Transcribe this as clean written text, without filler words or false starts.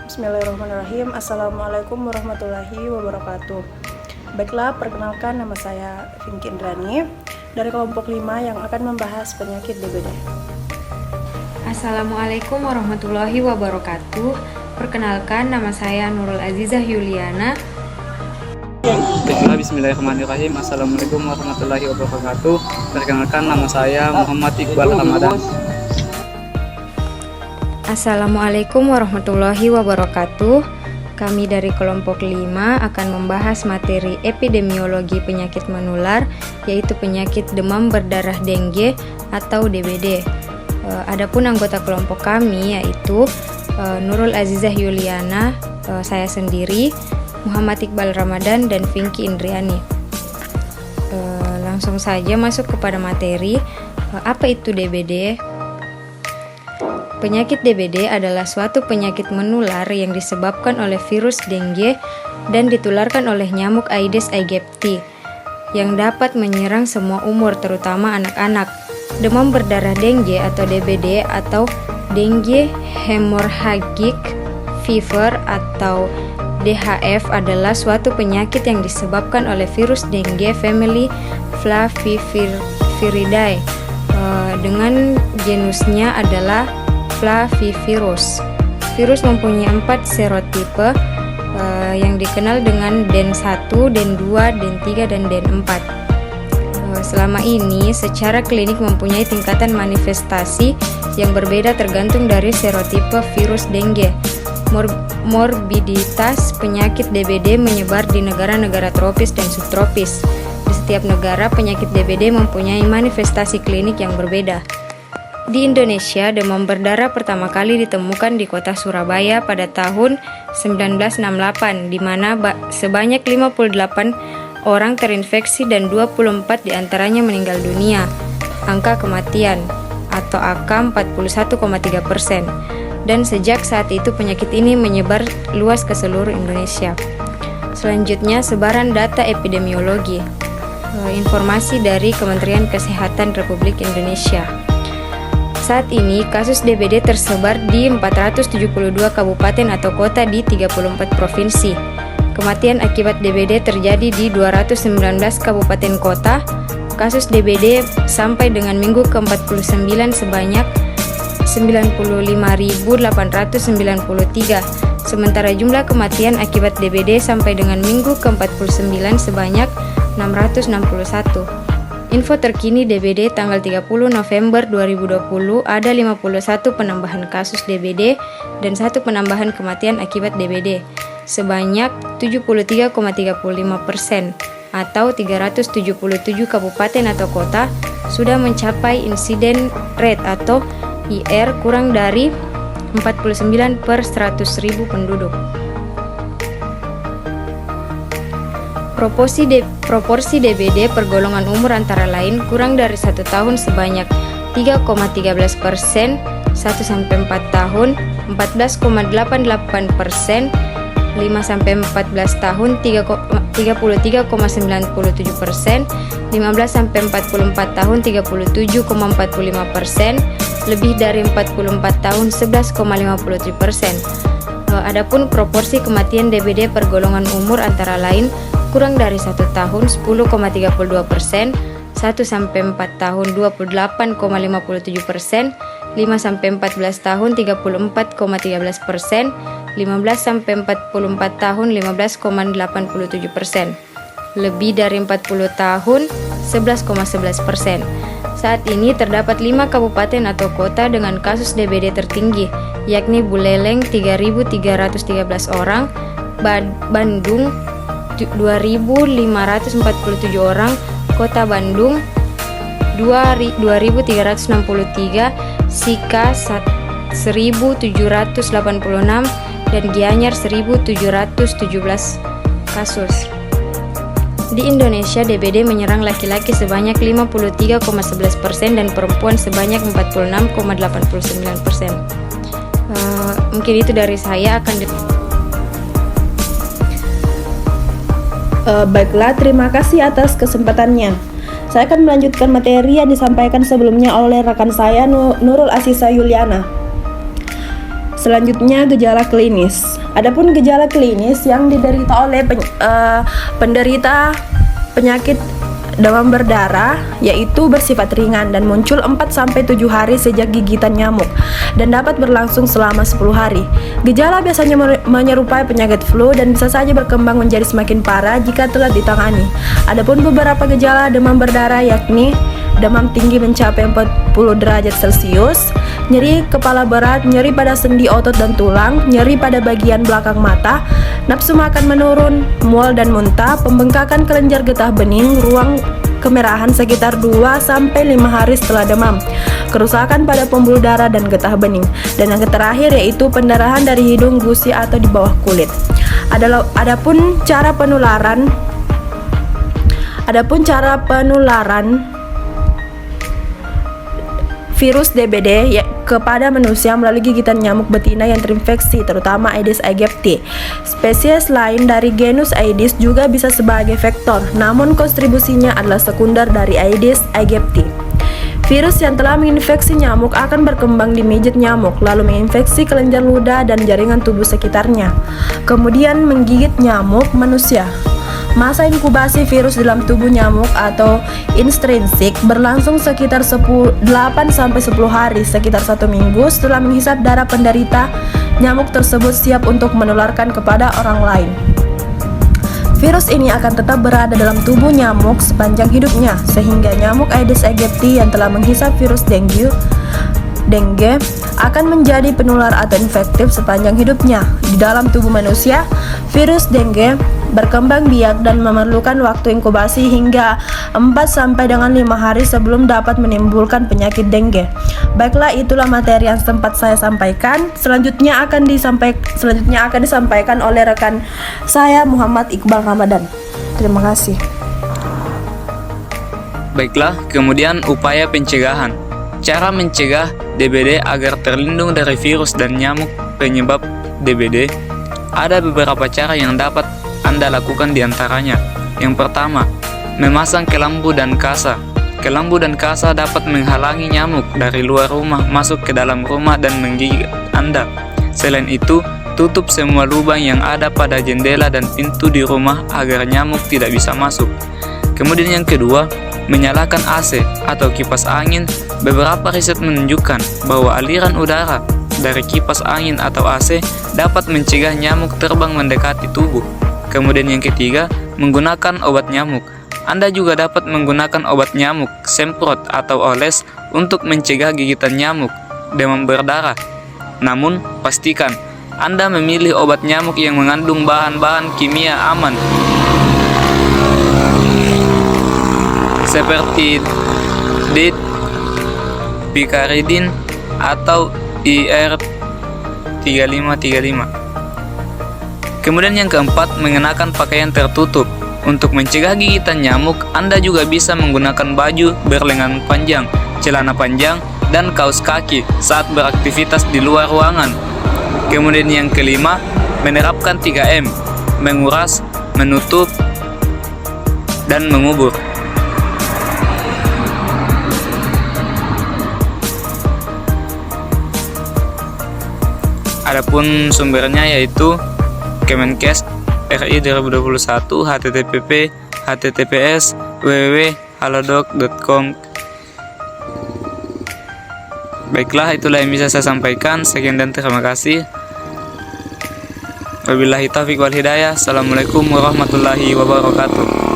Bismillahirrahmanirrahim. Assalamualaikum warahmatullahi wabarakatuh. Baiklah, perkenalkan, nama saya Finky Indrani dari kelompok 5 yang akan membahas penyakit DBD. Assalamualaikum warahmatullahi wabarakatuh. Perkenalkan, nama saya Nurul Azizah Yuliana. Baiklah, bismillahirrahmanirrahim. Assalamualaikum warahmatullahi wabarakatuh. Perkenalkan, nama saya Muhammad Iqbal Ramadan. Assalamualaikum warahmatullahi wabarakatuh. Kami dari kelompok 5 akan membahas materi epidemiologi penyakit menular, yaitu penyakit demam berdarah dengue atau DBD. Adapun anggota kelompok kami yaitu Nurul Azizah Yuliana, saya sendiri, Muhammad Iqbal Ramadan, dan Finky Indriani. Langsung saja masuk kepada materi. Apa itu DBD? Penyakit DBD adalah suatu penyakit menular yang disebabkan oleh virus dengue dan ditularkan oleh nyamuk Aedes aegypti yang dapat menyerang semua umur, terutama anak-anak. Demam berdarah dengue atau DBD atau dengue hemorrhagic fever atau DHF adalah suatu penyakit yang disebabkan oleh virus dengue famili Flaviviridae. Dengan genusnya adalah Flavivirus. Virus mempunyai 4 serotipe yang dikenal dengan DEN1, DEN2, DEN3, dan DEN4. Selama ini secara klinik mempunyai tingkatan manifestasi yang berbeda tergantung dari serotipe virus dengue. Morbiditas penyakit DBD menyebar di negara-negara tropis dan subtropis. Di setiap negara, penyakit DBD mempunyai manifestasi klinik yang berbeda. Di Indonesia, demam berdarah pertama kali ditemukan di kota Surabaya pada tahun 1968, di mana sebanyak 58 orang terinfeksi dan 24 diantaranya meninggal dunia. Angka kematian atau angka 41,3%. Dan sejak saat itu penyakit ini menyebar luas ke seluruh Indonesia. Selanjutnya, sebaran data epidemiologi. Informasi dari Kementerian Kesehatan Republik Indonesia. Saat ini, kasus DBD tersebar di 472 kabupaten atau kota di 34 provinsi. Kematian akibat DBD terjadi di 219 kabupaten kota. Kasus DBD sampai dengan minggu ke-49 sebanyak 95.893. Sementara jumlah kematian akibat DBD sampai dengan minggu ke-49 sebanyak 661. Info terkini DBD tanggal 30 November 2020 ada 51 penambahan kasus DBD dan 1 penambahan kematian akibat DBD sebanyak 73,35% atau 377 kabupaten atau kota sudah mencapai insiden rate atau IR kurang dari 49 per 100.000 penduduk. Proporsi DBD per golongan umur antara lain kurang dari 1 tahun sebanyak 3,13%, 1-4 tahun 14,88%, 5-14 tahun 33,97%, 15-44 tahun 37,45%, lebih dari 44 tahun 11,53%. Adapun proporsi kematian DBD per golongan umur antara lain kurang dari 1 tahun 10,32%, 1-4 tahun 28,57%, 5-14 tahun 34,13%, 15-44 tahun 15,87%, lebih dari 40 tahun 11,11%. Saat ini terdapat 5 kabupaten atau kota dengan kasus DBD tertinggi, yakni Buleleng 3.313 orang, Bandung 2.547 orang, Kota Bandung 2.363, Sika 1.786, dan Gianyar 1.717 kasus. Di Indonesia, DBD menyerang laki-laki sebanyak 53,11% dan perempuan sebanyak 46,89%. Mungkin itu dari saya. Baiklah, terima kasih atas kesempatannya. Saya akan melanjutkan materi yang disampaikan sebelumnya oleh rekan saya Nurul Azizah Yuliana. Selanjutnya gejala klinis. Adapun gejala klinis yang diderita oleh penderita penyakit demam berdarah yaitu bersifat ringan dan muncul 4-7 hari sejak gigitan nyamuk dan dapat berlangsung selama 10 hari. Gejala biasanya menyerupai penyakit flu dan bisa saja berkembang menjadi semakin parah jika telah ditangani. Adapun beberapa gejala demam berdarah yakni demam tinggi mencapai 40 derajat Celcius, nyeri kepala berat, nyeri pada sendi otot dan tulang, nyeri pada bagian belakang mata, nafsu makan menurun, mual dan muntah, pembengkakan kelenjar getah bening, ruang kemerahan sekitar 2-5 hari setelah demam, kerusakan pada pembuluh darah dan getah bening, dan yang terakhir yaitu pendarahan dari hidung, gusi atau di bawah kulit. Adapun cara penularan virus DBD kepada manusia melalui gigitan nyamuk betina yang terinfeksi, terutama Aedes aegypti. Spesies lain dari genus Aedes juga bisa sebagai vektor, namun kontribusinya adalah sekunder dari Aedes aegypti. Virus yang telah menginfeksi nyamuk akan berkembang di mijit nyamuk, lalu menginfeksi kelenjar ludah dan jaringan tubuh sekitarnya, kemudian menggigit nyamuk manusia. Masa inkubasi virus dalam tubuh nyamuk atau intrinsik berlangsung sekitar 8-10 hari, sekitar 1 minggu setelah menghisap darah penderita. Nyamuk tersebut siap untuk menularkan kepada orang lain. Virus ini akan tetap berada dalam tubuh nyamuk sepanjang hidupnya, sehingga nyamuk Aedes aegypti yang telah menghisap virus dengue akan menjadi penular atau infektif sepanjang hidupnya. Di dalam tubuh manusia, virus dengue berkembang biak dan memerlukan waktu inkubasi hingga 4-5 hari sebelum dapat menimbulkan penyakit dengue. Baiklah, itulah materi yang sempat saya sampaikan. Selanjutnya akan disampaikan oleh rekan saya Muhammad Iqbal Ramadan. Terima kasih. Baiklah, kemudian upaya pencegahan. Cara mencegah DBD agar terlindung dari virus dan nyamuk penyebab DBD. Ada beberapa cara yang dapat Anda lakukan diantaranya. Yang pertama, memasang kelambu dan kasa. Kelambu dan kasa dapat menghalangi nyamuk dari luar rumah masuk ke dalam rumah dan menggigit Anda. Selain itu, tutup semua lubang yang ada pada jendela dan pintu di rumah agar nyamuk tidak bisa masuk. Kemudian yang kedua, menyalakan AC atau kipas angin. Beberapa riset menunjukkan bahwa aliran udara dari kipas angin atau AC dapat mencegah nyamuk terbang mendekati tubuh. Kemudian yang ketiga, menggunakan obat nyamuk. Anda juga dapat menggunakan obat nyamuk, semprot atau oles untuk mencegah gigitan nyamuk demam berdarah. Namun, pastikan Anda memilih obat nyamuk yang mengandung bahan-bahan kimia aman seperti DEET, picaridin, atau IR3535. Kemudian yang keempat, mengenakan pakaian tertutup. Untuk mencegah gigitan nyamuk, Anda juga bisa menggunakan baju berlengan panjang, celana panjang, dan kaos kaki saat beraktivitas di luar ruangan. Kemudian yang kelima, menerapkan 3M, menguras, menutup, dan mengubur. Adapun sumbernya yaitu Kemenkes RI 2021, https www.halodoc.com. Baiklah, itulah yang bisa saya sampaikan. Sekian dan terima kasih. Wabillahi taufiq wal hidayah. Assalamualaikum warahmatullahi wabarakatuh.